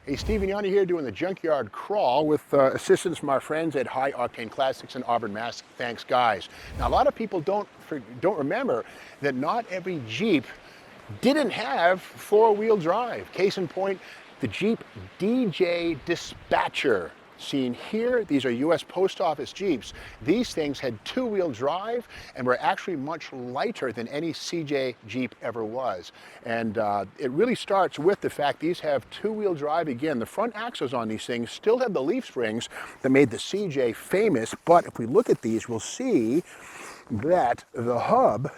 Hey, Stephen Yanni here doing the Junkyard Crawl with assistance from our friends at High Octane Classics in Auburn, Mass. Thanks, guys. Now, a lot of people don't remember that not every Jeep didn't have four-wheel drive. Case in point, the Jeep DJ Dispatcher. Seen here, these are US Post Office Jeeps. These things had two-wheel drive and were actually much lighter than any CJ Jeep ever was. And it really starts with the fact these have two-wheel drive. Again, the front axles on these things still have the leaf springs that made the CJ famous, but if we look at these, we'll see that the hub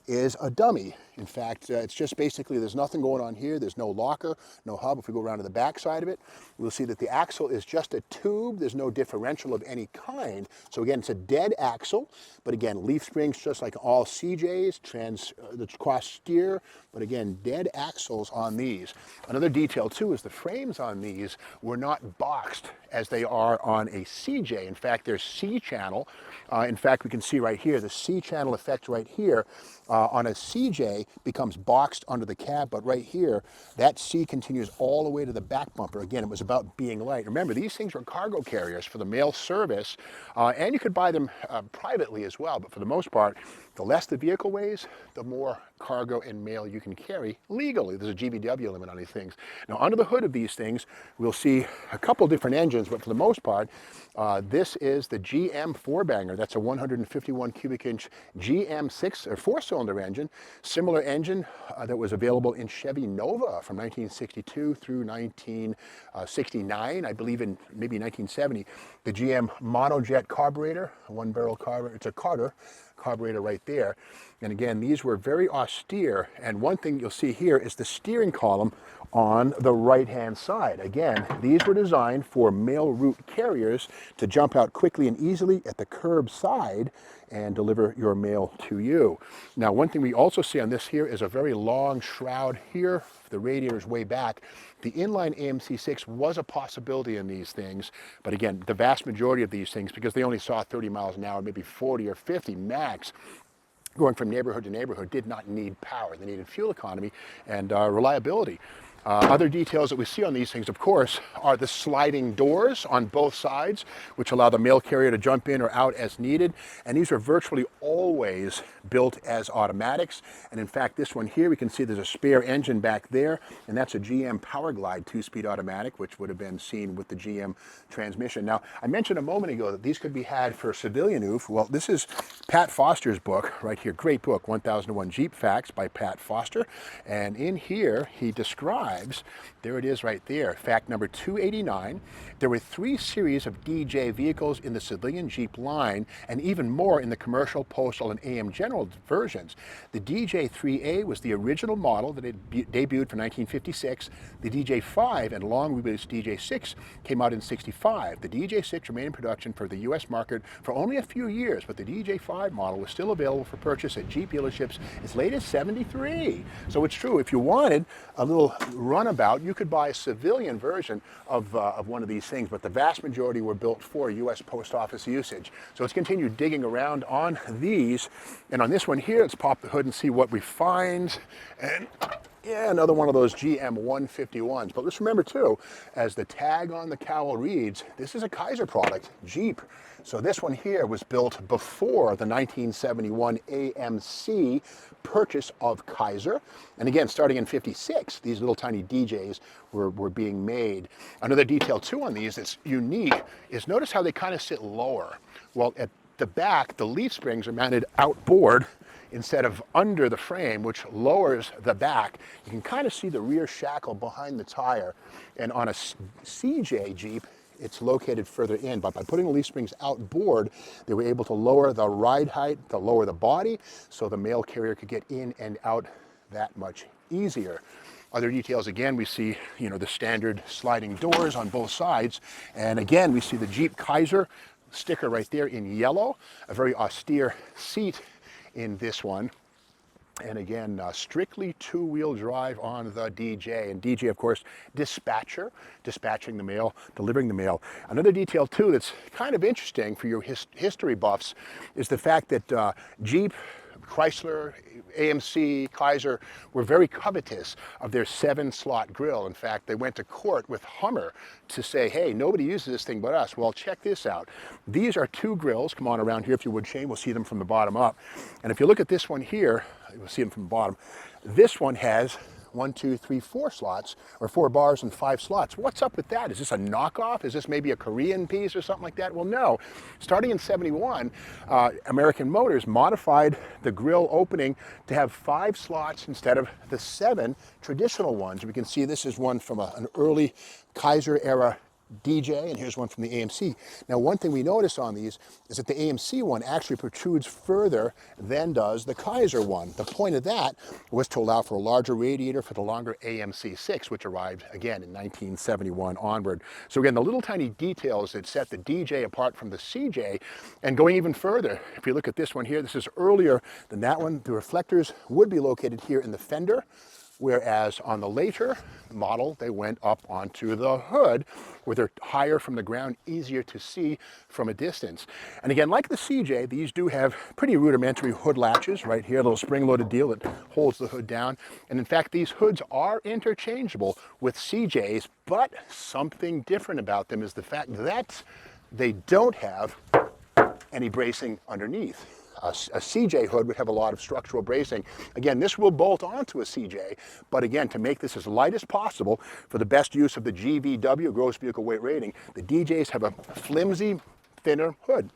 is a dummy. In fact, it's just basically, there's nothing going on here. There's no locker, no hub. If we go around to the back side of it, we'll see that the axle is just a tube. There's no differential of any kind. So again, it's a dead axle, but again, leaf springs just like all CJs, the cross steer, but again, dead axles on these. Another detail too is the frames on these were not boxed as they are on a CJ. In fact, there's C-channel. In fact, we can see right here, the C-channel effect right here on a CJ becomes boxed under the cab, but right here, that C continues all the way to the back bumper. Again, it was about being light. Remember, these things were cargo carriers for the mail service, and you could buy them privately as well, but for the most part, the less the vehicle weighs, the more cargo and mail you can carry legally. There's a GVW limit on these things. Now, under the hood of these things, we'll see a couple different engines, but for the most part, this is the GM four-banger. That's a 151 cubic inch GM four-cylinder engine. Similar engine that was available in Chevy Nova from 1962 through 1969, I believe in maybe 1970. The GM monojet carburetor, one-barrel carburetor. It's a Carter carburetor right there. And again, these were very austere. And one thing you'll see here is the steering column on the right-hand side. Again, these were designed for mail route carriers to jump out quickly and easily at the curb side and deliver your mail to you. Now, one thing we also see on this here is a very long shroud here. The radiator's way back. The inline AMC6 was a possibility in these things, but again, the vast majority of these things, because they only saw 30 miles an hour, maybe 40 or 50 max, going from neighborhood to neighborhood, did not need power. They needed fuel economy and reliability. Other details that we see on these things, of course, are the sliding doors on both sides, which allow the mail carrier to jump in or out as needed. And these are virtually always built as automatics. And in fact, this one here, we can see there's a spare engine back there, and that's a GM Powerglide two-speed automatic, which would have been seen with the GM transmission. Now, I mentioned a moment ago that these could be had for civilian use. Well, this is Pat Foster's book right here. Great book, 1001 Jeep Facts by Pat Foster. And in here, he describes, there it is right there, fact number 289. There were 3 series of DJ vehicles in the civilian Jeep line and even more in the commercial, postal, and AM General versions. The DJ3A was the original model that had debuted for 1956. The DJ5 and long-release DJ6 came out in 65. The DJ6 remained in production for the US market for only a few years, but the DJ5 model was still available for purchase at Jeep dealerships as late as 73. So it's true, if you wanted a little runabout, you could buy a civilian version of one of these things, but the vast majority were built for US Post Office usage. So let's continue digging around on these. And on this one here, let's pop the hood and see what we find. And yeah, another one of those GM 151s. But let's remember too, as the tag on the cowl reads, this is a Kaiser product, Jeep. So this one here was built before the 1971 AMC purchase of Kaiser. And again, starting in 56, these little tiny DJs were being made. Another detail too on these that's unique is notice how they kind of sit lower. Well, at the back, the leaf springs are mounted outboard instead of under the frame, which lowers the back. You can kind of see the rear shackle behind the tire. And on a CJ Jeep, it's located further in, but by putting the leaf springs outboard, they were able to lower the ride height, to lower the body, so the mail carrier could get in and out that much easier. Other details, again, we see, the standard sliding doors on both sides. And again, we see the Jeep Kaiser sticker right there in yellow, a very austere seat in this one. And again, strictly two-wheel drive on the DJ. And DJ, of course, dispatcher, dispatching the mail, delivering the mail. Another detail, too, that's kind of interesting for your history buffs is the fact that Jeep Chrysler, AMC, Kaiser were very covetous of their 7-slot grill. In fact, they went to court with Hummer to say, hey, nobody uses this thing but us. Well, check this out. These are 2 grills. Come on around here if you would, Shane. We'll see them from the bottom up. And if you look at this one here, you'll see them from the bottom. This one has 1, 2, 3, 4 slots, or 4 bars and 5 slots. What's up with that? Is this a knockoff? Is this maybe a Korean piece or something like that? Well, no. Starting in '71, American Motors modified the grill opening to have 5 slots instead of the 7 traditional ones. We can see this is one from an early Kaiser era DJ, and here's one from the AMC. Now, one thing we notice on these is that the AMC one actually protrudes further than does the Kaiser one. The point of that was to allow for a larger radiator for the longer AMC 6, which arrived again in 1971 onward. So again, the little tiny details that set the DJ apart from the CJ, and going even further, if you look at this one here, this is earlier than that one. The reflectors would be located here in the fender, whereas on the later model, they went up onto the hood where they're higher from the ground, easier to see from a distance. And again, like the CJ, these do have pretty rudimentary hood latches right here, a little spring-loaded deal that holds the hood down. And in fact, these hoods are interchangeable with CJs, but something different about them is the fact that they don't have any bracing underneath. A CJ hood would have a lot of structural bracing. Again, this will bolt onto a CJ, but again, to make this as light as possible for the best use of the GVW, gross vehicle weight rating, the DJs have a flimsy, thinner hood.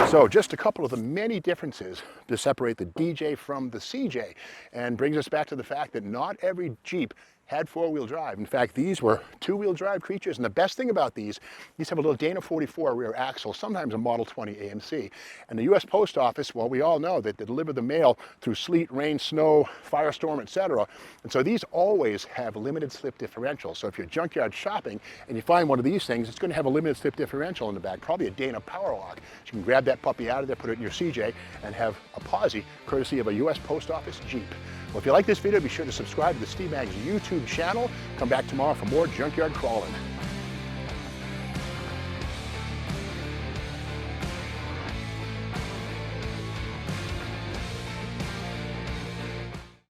So just a couple of the many differences to separate the DJ from the CJ, and brings us back to the fact that not every Jeep had 4-wheel drive. In fact, these were 2-wheel drive creatures, and the best thing about these have a little Dana 44 rear axle, sometimes a Model 20 AMC. And the US Post Office, well, we all know that they deliver the mail through sleet, rain, snow, firestorm, etc. And so these always have limited slip differentials. So if you're junkyard shopping and you find one of these things, it's going to have a limited slip differential in the back, probably a Dana Power Lock. So you can grab that puppy out of there, put it in your CJ, and have a posse courtesy of a US Post Office Jeep. Well, if you like this video, be sure to subscribe to the Steve Maggs YouTube channel. Come back tomorrow for more junkyard crawling.